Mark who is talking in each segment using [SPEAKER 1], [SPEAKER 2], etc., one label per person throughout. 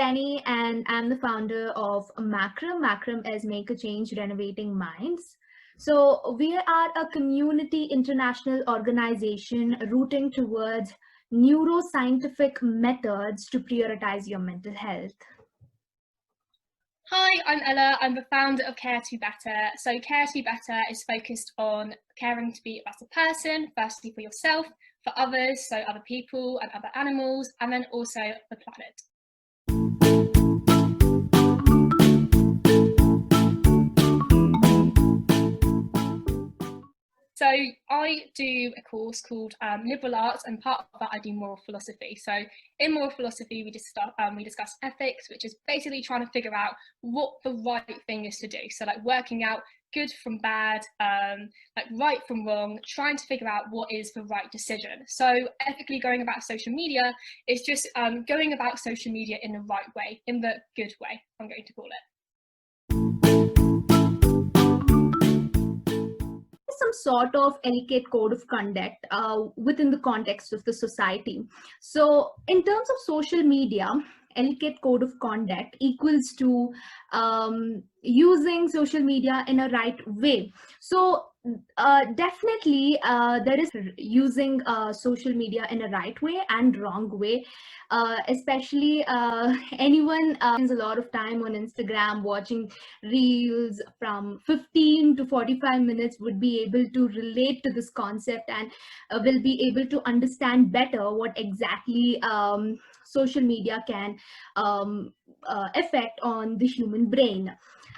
[SPEAKER 1] Jenny, and I'm the founder of Macrum. Macrum is Make a Change Renovating Minds. So, we are a community international organization rooting towards neuroscientific methods to prioritize your mental health.
[SPEAKER 2] Hi, I'm Ella. I'm the founder of Care to Be Better. So Care to Be Better is focused on caring to be a better person, firstly for yourself, for others, so other people and other animals, and then also the planet. So I do a course called Liberal Arts, and part of that I do moral philosophy. So in moral philosophy, we discuss ethics, which is basically trying to figure out what the right thing is to do. So like working out good from bad, like right from wrong, trying to figure out what is the right decision. So ethically going about social media is just going about social media in the right way, in the good way, I'm going to call it.
[SPEAKER 1] Some sort of etiquette code of conduct within the context of the society. So in terms of social media, etiquette code of conduct equals to using social media in a right way. So definitely there is using social media in a right way and wrong way, especially anyone spends a lot of time on Instagram watching reels from 15 to 45 minutes would be able to relate to this concept and will be able to understand better what exactly social media can affect on the human brain.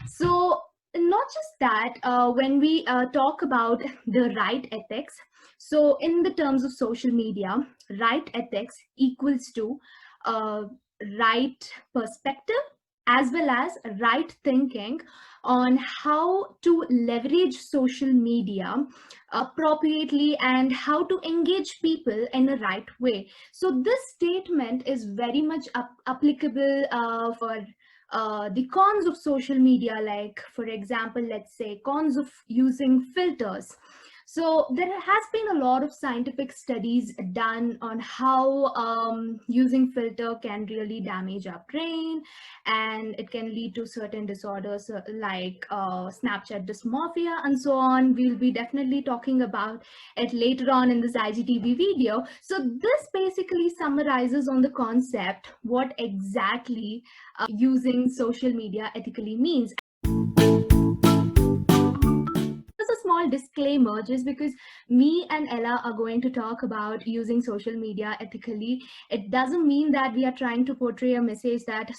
[SPEAKER 1] So not just that, when we talk about the right ethics, so in the terms of social media, right ethics equals to right perspective as well as right thinking on how to leverage social media appropriately and how to engage people in the right way. So this statement is very much applicable for the cons of social media, like for example, let's say cons of using filters. So there has been a lot of scientific studies done on how using filter can really damage our brain, and it can lead to certain disorders like Snapchat dysmorphia and so on. We'll be definitely talking about it later on in this IGTV video. So this basically summarizes on the concept what exactly using social media ethically means. A small disclaimer, just because me and Ella are going to talk about using social media ethically, it doesn't mean that we are trying to portray a message that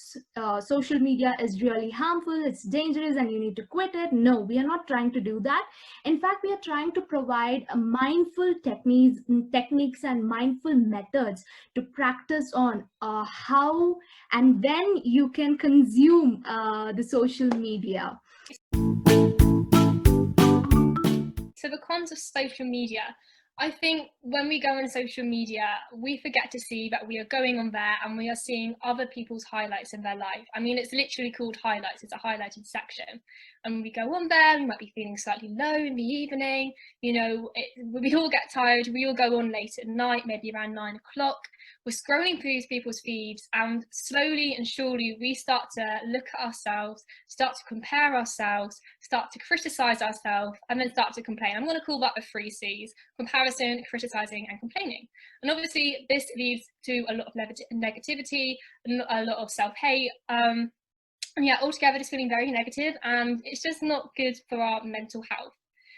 [SPEAKER 1] social media is really harmful, it's dangerous and you need to quit it. No, we are not trying to do that. In fact, we are trying to provide mindful techniques and mindful methods to practice on how and when you can consume the social media.
[SPEAKER 2] So the cons of social media. I think when we go on social media, we forget to see that we are going on there and we are seeing other people's highlights in their life. I mean, it's literally called highlights. It's a highlighted section. And we go on there, we might be feeling slightly low in the evening. You know, we all get tired. We all go on late at night, maybe around 9 o'clock. We're scrolling through these people's feeds, and slowly and surely we start to look at ourselves, start to compare ourselves, start to criticize ourselves, and then start to complain. I'm going to call that the three C's: comparison, criticizing, and complaining. And obviously this leads to a lot of negativity, a lot of self-hate, and yeah, altogether just feeling very negative, and it's just not good for our mental health.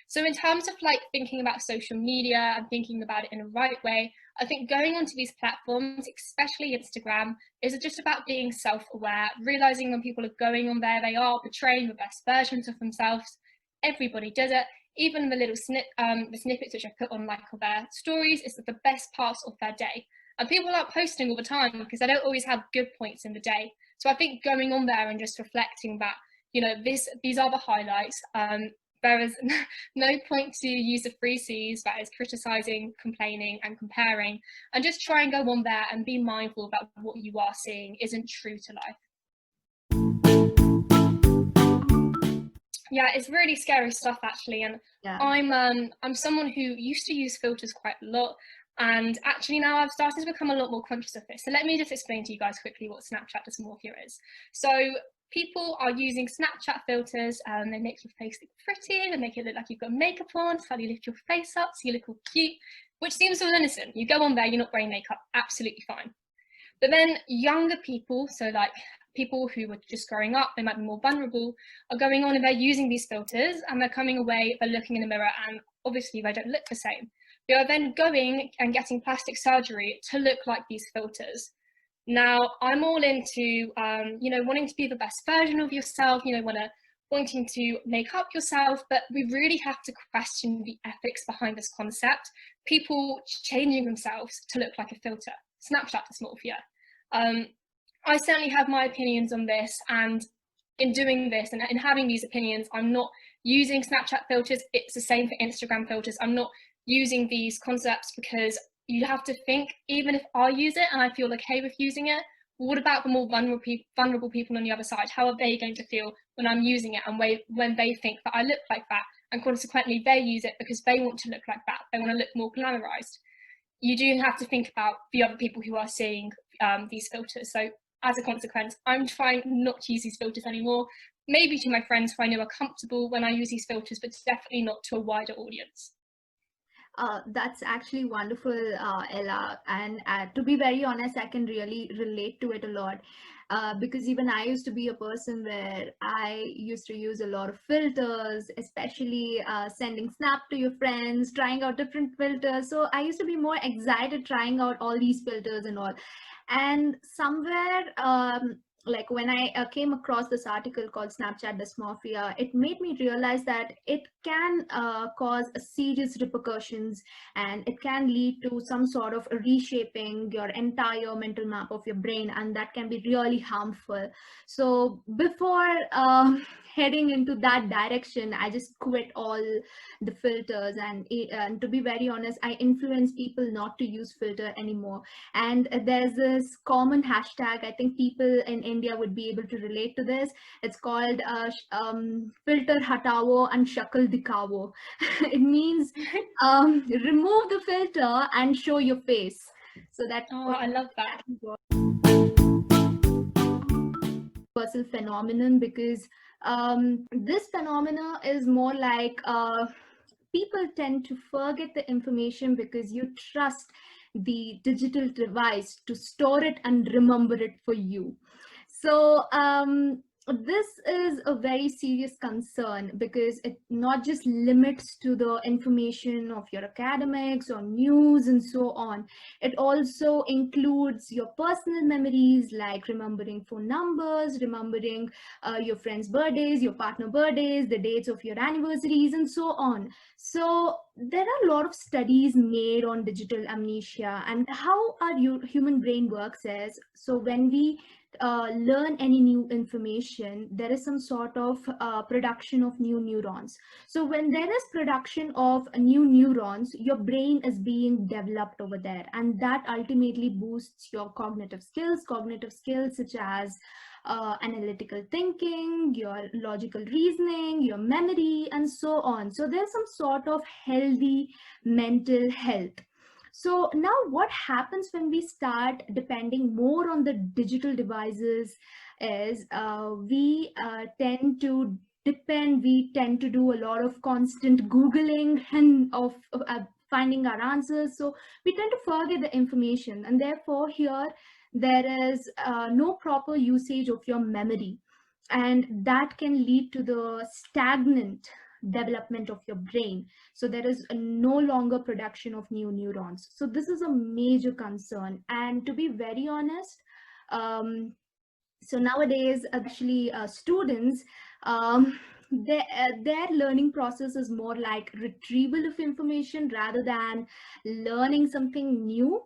[SPEAKER 2] So in terms of like thinking about social media and thinking about it in the right way, I think going onto these platforms, especially Instagram, is just about being self-aware, realizing when people are going on there, they are portraying the best versions of themselves. Everybody does it. Even the little the snippets which I put on like their stories is the best parts of their day. And people aren't posting all the time because they don't always have good points in the day. So I think going on there and just reflecting that, you know, these are the highlights. There is no point to use the three C's, that is criticizing, complaining, and comparing, and just try and go on there and be mindful that what you are seeing isn't true to life. Yeah, it's really scary stuff actually, and yeah. I'm someone who used to use filters quite a lot. And actually now I've started to become a lot more conscious of this. So let me just explain to you guys quickly what Snapchat dysmorphia is. So people are using Snapchat filters and they make your face look pretty, they make it look like you've got makeup on, slightly lift your face up so you look all cute, which seems so innocent. You go on there, you're not wearing makeup, absolutely fine. But then younger people, so like people who were just growing up, they might be more vulnerable, are going on and they're using these filters and they're coming away, they're looking in the mirror and obviously they don't look the same. They are then going and getting plastic surgery to look like these filters. Now, I'm all into, wanting to be the best version of yourself, wanting to make up yourself, but we really have to question the ethics behind this concept. People changing themselves to look like a filter. Snapchat dysmorphia. I certainly have my opinions on this, and in doing this and in having these opinions, I'm not using Snapchat filters. It's the same for Instagram filters. I'm not using these concepts because you have to think, even if I use it and I feel okay with using it, what about the more vulnerable people on the other side? How are they going to feel when I'm using it and when they think that I look like that? And consequently, they use it because they want to look like that. They want to look more glamorized. You do have to think about the other people who are seeing these filters. So as a consequence, I'm trying not to use these filters anymore. Maybe to my friends who I know are comfortable when I use these filters, but definitely not to a wider audience.
[SPEAKER 1] That's actually wonderful, Ella. And to be very honest, I can really relate to it a lot. Because even I used to be a person where I used to use a lot of filters, especially sending snap to your friends, trying out different filters. So I used to be more excited trying out all these filters and all. And somewhere, like when I came across this article called Snapchat Dysmorphia, it made me realize that it can cause a serious repercussions, and it can lead to some sort of reshaping your entire mental map of your brain, and that can be really harmful. So before heading into that direction, I just quit all the filters, and to be very honest, I influence people not to use filter anymore. And there's this common hashtag, I think people in India would be able to relate to this. It's called filter hatavo and shakal dikavo. It means remove the filter and show your face. So that
[SPEAKER 2] Oh, I love that.
[SPEAKER 1] universal phenomenon, because this phenomena is more like people tend to forget the information because you trust the digital device to store it and remember it for you. So this is a very serious concern, because it not just limits to the information of your academics or news and so on. It also includes your personal memories, like remembering phone numbers, remembering your friends' birthdays, your partner birthdays, the dates of your anniversaries, and so on. So there are a lot of studies made on digital amnesia, and how our human brain works is, so when we learn any new information, there is some sort of production of new neurons. So when there is production of new neurons, your brain is being developed over there, and that ultimately boosts your cognitive skills such as analytical thinking, your logical reasoning, your memory, and so on. So there's some sort of healthy mental health. So now what happens when we start depending more on the digital devices is we tend to do a lot of constant Googling and of finding our answers. So we tend to forget the information, and therefore here there is no proper usage of your memory, and that can lead to the stagnant development of your brain. So there is no longer production of new neurons. So this is a major concern. And to be very honest, so nowadays actually students, their learning process is more like retrieval of information rather than learning something new,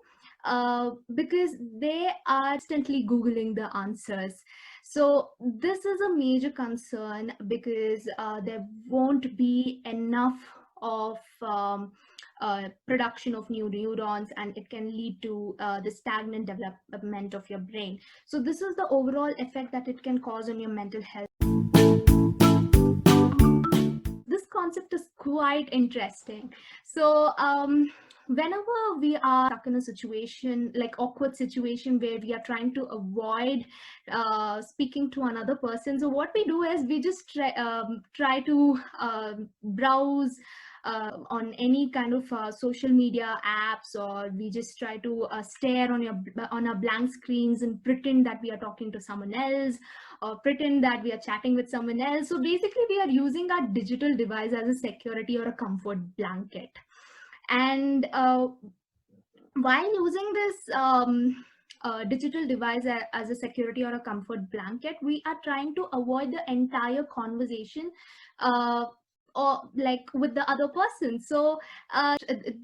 [SPEAKER 1] because they are constantly googling the answers. So this is a major concern, because there won't be enough of production of new neurons, and it can lead to the stagnant development of your brain. So this is the overall effect that it can cause on your mental health. This concept is quite interesting. So whenever we are stuck in a situation, like awkward situation, where we are trying to avoid speaking to another person, so what we do is we just try to browse on any kind of social media apps, or we just try to stare on our blank screens and pretend that we are talking to someone else, or pretend that we are chatting with someone else. So basically we are using our digital device as a security or a comfort blanket. And while using this digital device as a security or a comfort blanket, we are trying to avoid the entire conversation uh, or like with the other person. So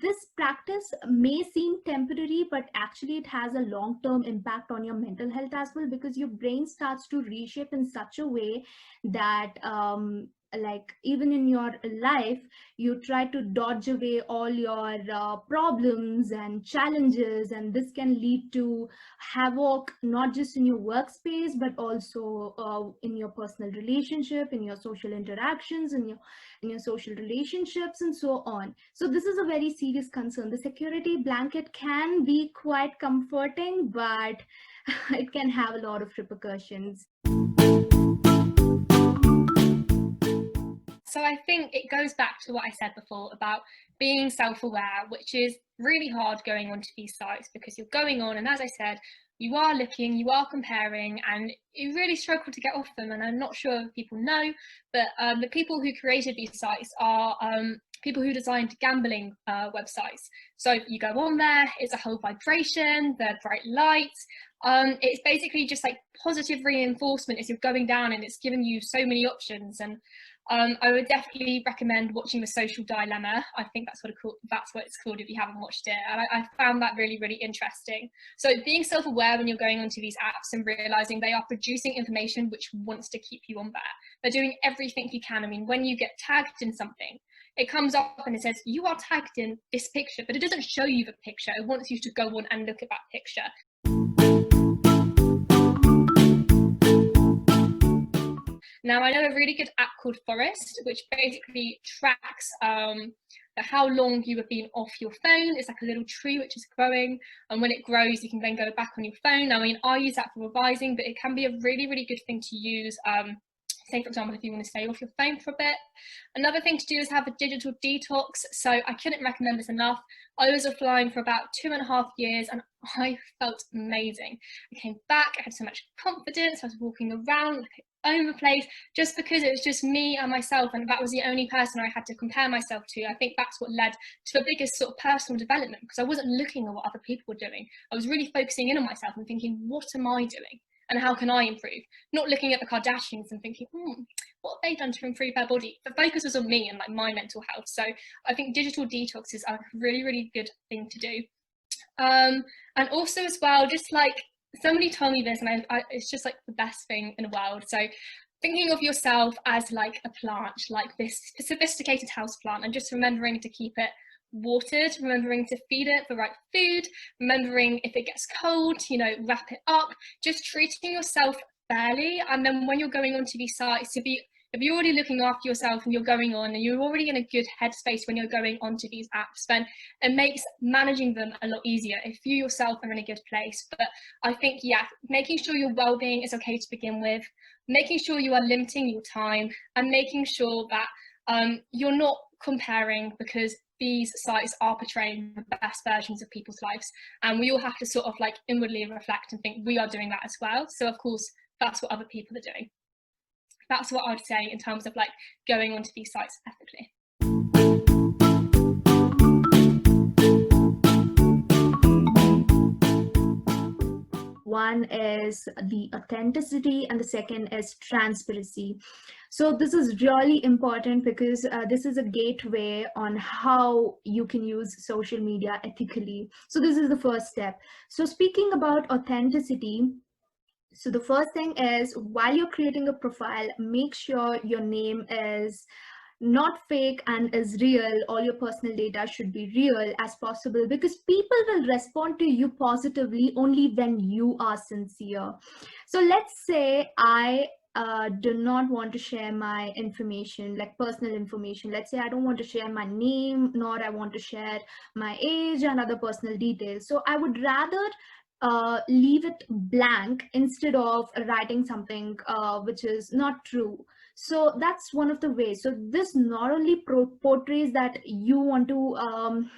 [SPEAKER 1] this practice may seem temporary, but actually it has a long-term impact on your mental health as well, because your brain starts to reshape in such a way that like even in your life, you try to dodge away all your problems and challenges, and this can lead to havoc not just in your workspace, but also in your personal relationship, in your social interactions, in your social relationships, and so on. So this is a very serious concern. The security blanket can be quite comforting, but it can have a lot of repercussions.
[SPEAKER 2] So I think it goes back to what I said before about being self-aware, which is really hard going onto these sites, because you're going on, and as I said, you are looking, you are comparing, and you really struggle to get off them. And I'm not sure if people know, but the people who created these sites are people who designed gambling websites. So you go on there, it's a whole vibration, the bright lights. It's basically just like positive reinforcement as you're going down, and it's giving you so many options. And I would definitely recommend watching The Social Dilemma. I think that's what it's called if you haven't watched it. And I found that really, really interesting. So being self-aware when you're going onto these apps and realizing they are producing information which wants to keep you on there. They're doing everything you can. I mean, when you get tagged in something, it comes up and it says you are tagged in this picture, but it doesn't show you the picture. It wants you to go on and look at that picture. Now, I know a really good app called Forest, which basically tracks how long you have been off your phone. It's like a little tree which is growing, and when it grows, you can then go back on your phone. I mean, I use that for revising, but it can be a really, really good thing to use. Say, for example, if you want to stay off your phone for a bit. Another thing to do is have a digital detox. So I couldn't recommend this enough. I was offline for about 2.5 years, and I felt amazing. I came back, I had so much confidence, I was walking around like I owned the place, just because it was just me and myself, and that was the only person I had to compare myself to. I think that's what led to the biggest sort of personal development, because I wasn't looking at what other people were doing. I was really focusing in on myself and thinking, what am I doing? And how can I improve? Not looking at the Kardashians and thinking, what have they done to improve their body? The focus was on me and like my mental health. So I think digital detox is a really, really good thing to do. And also as well, just like somebody told me this, and it's just like the best thing in the world. So thinking of yourself as like a plant, like this sophisticated house plant, and just remembering to keep it watered, remembering to feed it the right food, remembering if it gets cold, wrap it up, just treating yourself fairly. And then when you're going onto these sites, if you're already looking after yourself and you're going on and you're already in a good headspace when you're going onto these apps, then it makes managing them a lot easier if you yourself are in a good place. But I think, yeah, making sure your well-being is okay to begin with, making sure you are limiting your time, and making sure that you're not comparing, because these sites are portraying the best versions of people's lives, and we all have to sort of like inwardly reflect and think we are doing that as well. So of course, that's what other people are doing. That's what I would say in terms of like going onto these sites ethically.
[SPEAKER 1] One is the authenticity, and the second is transparency. So this is really important, because this is a gateway on how you can use social media ethically. So this is the first step. So speaking about authenticity, so the first thing is, while you're creating a profile, make sure your name is not fake and is real. All your personal data should be real as possible, because people will respond to you positively only when you are sincere. So let's say I do not want to share my information, like personal information. Let's say I don't want to share my name, nor I want to share my age and other personal details. So I would rather leave it blank instead of writing something which is not true. So that's one of the ways. So this not only portrays that you want to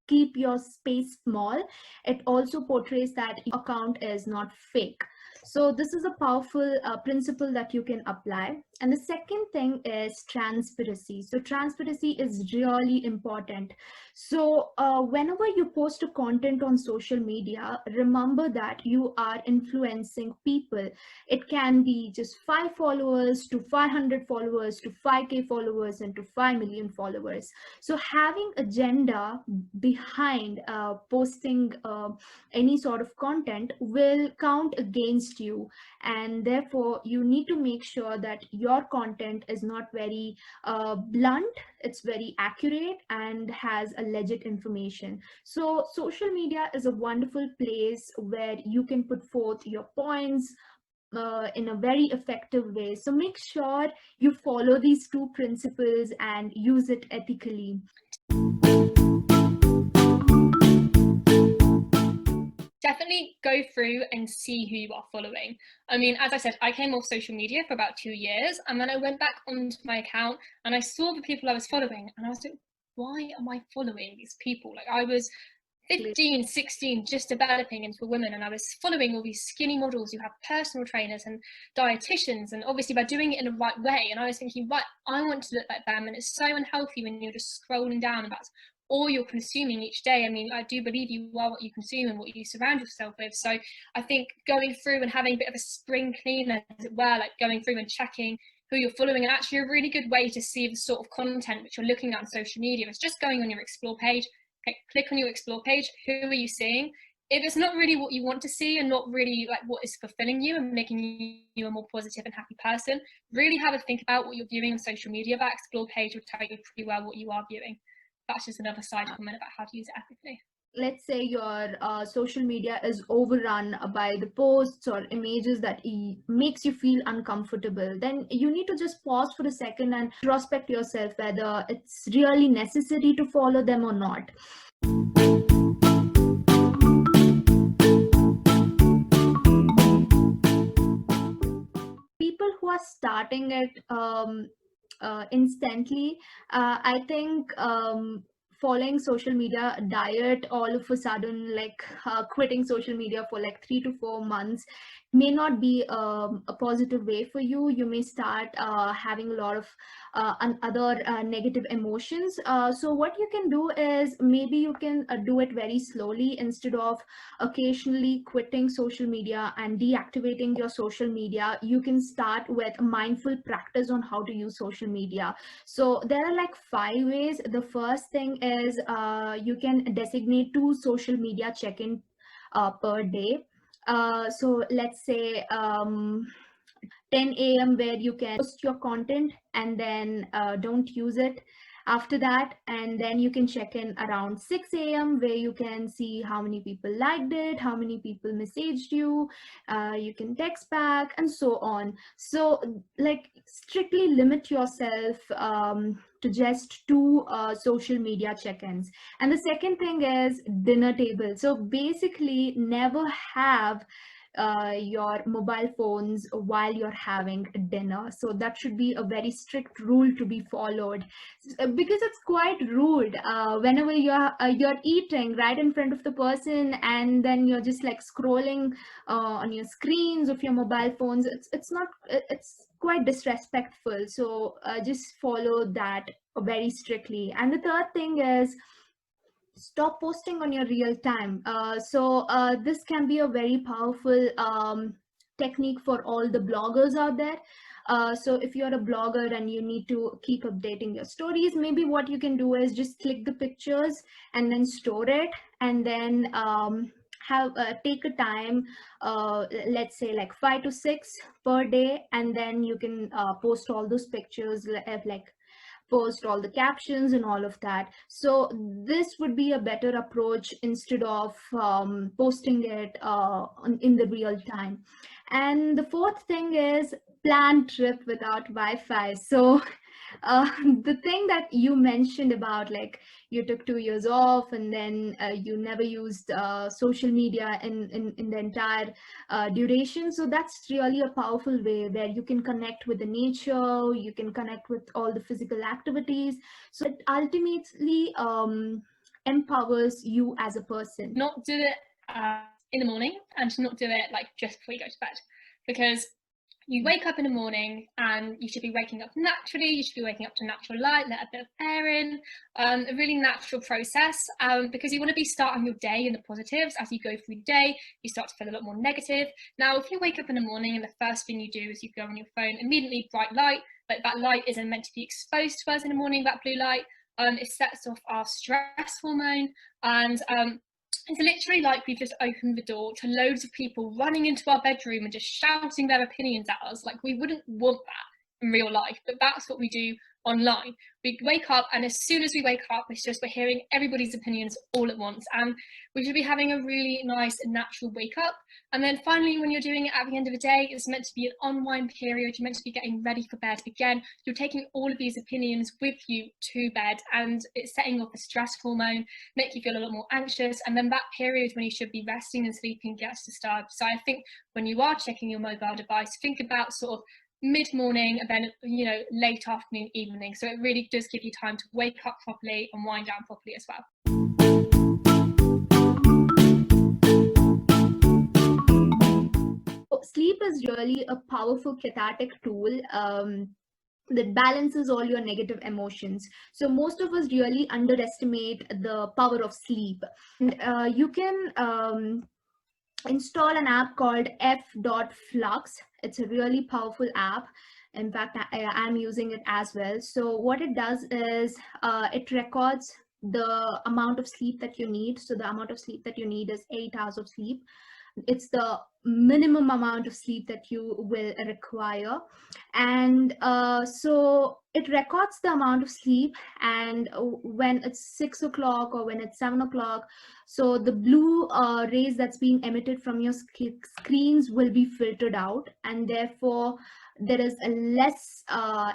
[SPEAKER 1] keep your space small, it also portrays that your account is not fake. So this is a powerful principle that you can apply. And the second thing is transparency. So transparency is really important. So whenever you post a content on social media, remember that you are influencing people. It can be just 5 followers to 500 followers to 5k followers and to 5 million followers. So having agenda behind posting any sort of content will count against you, and therefore you need to make sure that your content is not very blunt, it's very accurate and has a legit information. So social media is a wonderful place where you can put forth your points in a very effective way. So make sure you follow these two principles and use it ethically.
[SPEAKER 2] Definitely go through and see who you are following. I mean, as I said, I came off social media for about 2 years, and then I went back onto my account and I saw the people I was following, and I was like, why am I following these people? Like, I was 15, 16, just developing into a woman, and I was following all these skinny models who have personal trainers and dietitians, and obviously by doing it in the right way. And I was thinking, right, I want to look like them. And it's so unhealthy when you're just scrolling down about all you're consuming each day. I mean, I do believe you are what you consume and what you surround yourself with. So I think going through and having a bit of a spring clean, as it were, like going through and checking who you're following, and actually a really good way to see the sort of content which you're looking at on social media is just going on your explore page. Click on your explore page. Who are you seeing? If it's not really what you want to see and not really like what is fulfilling you and making you a more positive and happy person, really have a think about what you're viewing on social media. That explore page will tell you pretty well what you are viewing. That's just another side comment about how to use it ethically.
[SPEAKER 1] Let's say your social media is overrun by the posts or images that makes you feel uncomfortable, then you need to just pause for a second and introspect yourself whether it's really necessary to follow them or not. People who are starting it instantly, I think following social media diet all of a sudden, like quitting social media for like 3 to 4 months may not be a positive way for you. You may start having a lot of other negative emotions. So what you can do is maybe you can do it very slowly. Instead of occasionally quitting social media and deactivating your social media, you can start with mindful practice on how to use social media. So there are like 5 ways. The first thing is you can designate 2 social media check-in per day. So let's say 10 a.m. where you can post your content and then don't use it after that, and then you can check in around 6 a.m. where you can see how many people liked it, how many people messaged you, you can text back and so on. So like strictly limit yourself to just 2 social media check-ins. And the second thing is dinner table. So basically never have your mobile phones while you're having dinner. So that should be a very strict rule to be followed, because it's quite rude whenever you're eating right in front of the person and then you're just like scrolling on your screens of your mobile phones. It's not, it's quite disrespectful. So just follow that very strictly. And the third thing is stop posting on your real time. So this can be a very powerful technique for all the bloggers out there. So if you're a blogger and you need to keep updating your stories, maybe what you can do is just click the pictures and then store it, and then have take a time, let's say like 5 to 6 per day, and then you can post all those pictures, like post all the captions and all of that. So this would be a better approach instead of posting it in the real time. And the fourth thing is planned trip without Wi-Fi. So the thing that you mentioned about, like, you took 2 years off and then you never used social media in the entire duration. So that's really a powerful way where you can connect with the nature, you can connect with all the physical activities. So it ultimately empowers you as a person.
[SPEAKER 2] Not do it in the morning, and to not do it like just before you go to bed, because you wake up in the morning and you should be waking up naturally. You should be waking up to natural light, let a bit of air in, a really natural process, because you want to be starting your day in the positives. As you go through the day, you start to feel a lot more negative. Now, if you wake up in the morning and the first thing you do is you go on your phone, immediately bright light, but that light isn't meant to be exposed to us in the morning, that blue light, it sets off our stress hormone, and it's literally like we've just opened the door to loads of people running into our bedroom and just shouting their opinions at us. Like, we wouldn't want that in real life, but that's what we do online. We wake up, and as soon as we wake up, it's just we're hearing everybody's opinions all at once, and we should be having a really nice and natural wake up. And then finally, when you're doing it at the end of the day, it's meant to be an unwind period. You're meant to be getting ready for bed. Again, you're taking all of these opinions with you to bed, and it's setting off a stress hormone, make you feel a lot more anxious. And then that period when you should be resting and sleeping gets disturbed. So I think when you are checking your mobile device, think about sort of mid-morning and then, you know, late afternoon, evening. So it really does give you time to wake up properly and wind down properly as well.
[SPEAKER 1] Sleep is really a powerful cathartic tool that balances all your negative emotions. So most of us really underestimate the power of sleep. And you can install an app called f.flux. It's a really powerful app. In fact, I'm using it as well. So what it does is it records the amount of sleep that you need. So the amount of sleep that you need is 8 hours of sleep. It's the minimum amount of sleep that you will require. And so it records the amount of sleep, and when it's 6 o'clock or when it's 7 o'clock, so the blue rays that's being emitted from your screens will be filtered out, and therefore there is a less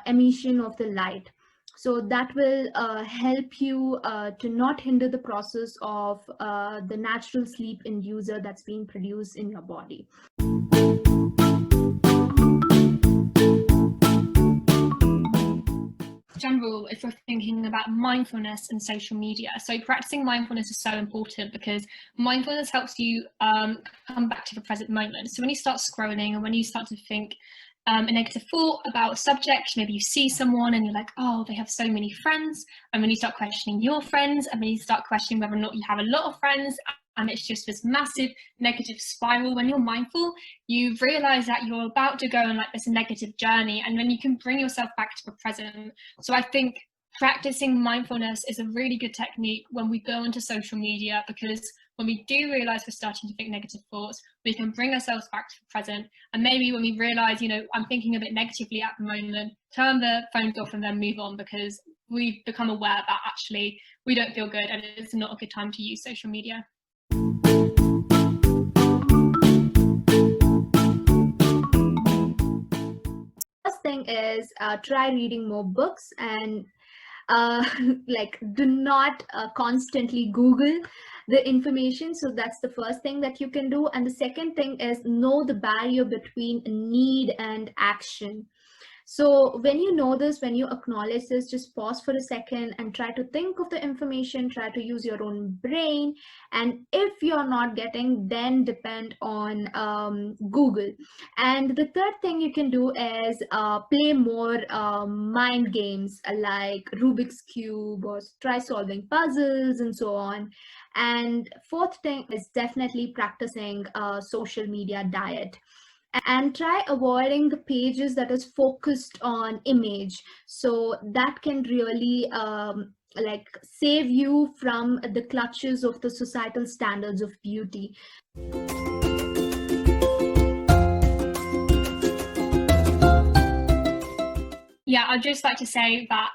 [SPEAKER 1] emission of the light. So that will help you to not hinder the process of the natural sleep inducer that's being produced in your body.
[SPEAKER 2] General, if we're thinking about mindfulness and social media, so practicing mindfulness is so important because mindfulness helps you come back to the present moment. So when you start scrolling and when you start to think a negative thought about a subject, maybe you see someone and you're like, oh, they have so many friends, and when you start questioning your friends, and then you start questioning whether or not you have a lot of friends, and it's just this massive negative spiral. When you're mindful, you realize that you're about to go on like this negative journey, and then you can bring yourself back to the present. So I think practicing mindfulness is a really good technique when we go into social media, because when we do realize we're starting to think negative thoughts, we can bring ourselves back to the present. And maybe when we realize, you know, I'm thinking a bit negatively at the moment, turn the phone off and then move on, because we've become aware that actually we don't feel good and it's not a good time to use social media.
[SPEAKER 1] First thing is try reading more books, and like, do not constantly Google the information. So that's the first thing that you can do. And the second thing is know the barrier between need and action. So when you know this, when you acknowledge this, just pause for a second and try to think of the information, try to use your own brain. And if you're not getting, then depend on Google. And the third thing you can do is play more mind games like Rubik's Cube, or try solving puzzles and so on. And fourth thing is definitely practicing social media diet. And try avoiding the pages that is focused on image. So that can really like save you from the clutches of the societal standards of beauty.
[SPEAKER 2] Yeah, I'd just like to say that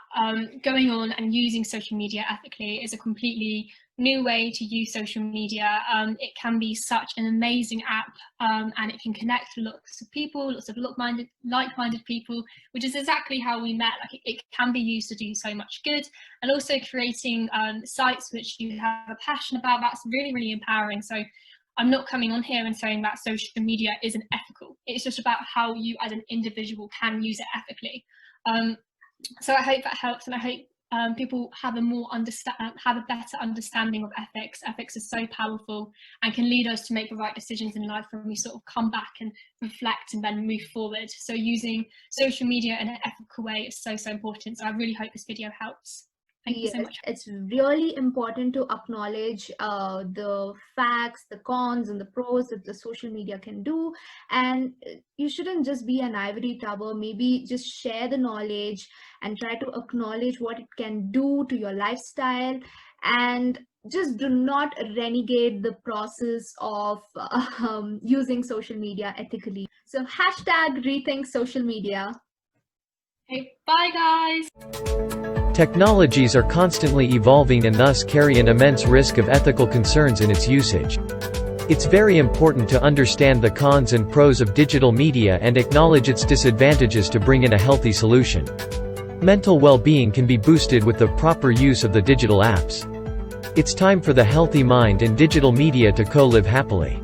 [SPEAKER 2] going on and using social media ethically is a completely new way to use social media. It can be such an amazing app, and it can connect lots of people, lots of like-minded people, which is exactly how we met. Like it can be used to do so much good, and also creating sites which you have a passion about. That's really, really empowering. So I'm not coming on here and saying that social media isn't ethical. It's just about how you as an individual can use it ethically. So I hope that helps, and I hope people have a better understanding of ethics. Ethics is so powerful and can lead us to make the right decisions in life when we sort of come back and reflect and then move forward. So using social media in an ethical way is so, so important. So I really hope this video helps. Thank you so much.
[SPEAKER 1] It's really important to acknowledge the facts, the cons and the pros that the social media can do. And you shouldn't just be an ivory tower. Maybe just share the knowledge and try to acknowledge what it can do to your lifestyle. And just do not renegade the process of using social media ethically. So hashtag rethink social media.
[SPEAKER 2] Okay, bye guys.
[SPEAKER 3] Technologies are constantly evolving and thus carry an immense risk of ethical concerns in its usage. It's very important to understand the cons and pros of digital media and acknowledge its disadvantages to bring in a healthy solution. Mental well-being can be boosted with the proper use of the digital apps. It's time for the healthy mind and digital media to co-live happily.